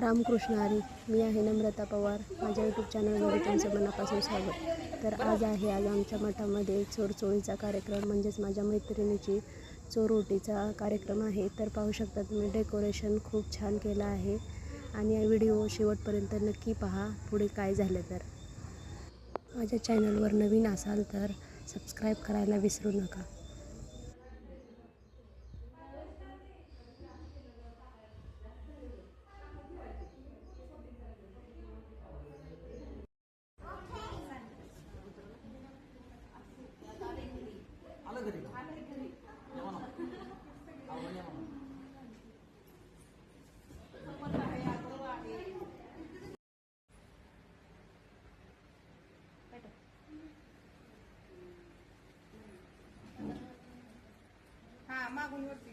रामकृष्ण हरी. मी आहे नम्रता पवार. माझ्या यूट्यूब चॅनलमध्ये तुमचं मनापासून स्वागत. तर आज आमच्या मठामध्ये चोरचोळीचा कार्यक्रम, म्हणजेच माझ्या मैत्रिणीची चोरओटीचा कार्यक्रम आहे. तर पाहू शकता तुम्ही, डेकोरेशन खूप छान केलं आहे आणि व्हिडिओ शेवटपर्यंत नक्की पहा पुढे काय झालं तर. माझ्या चॅनलवर नवीन असाल तर सबस्क्राईब करायला विसरू नका. मागून वरती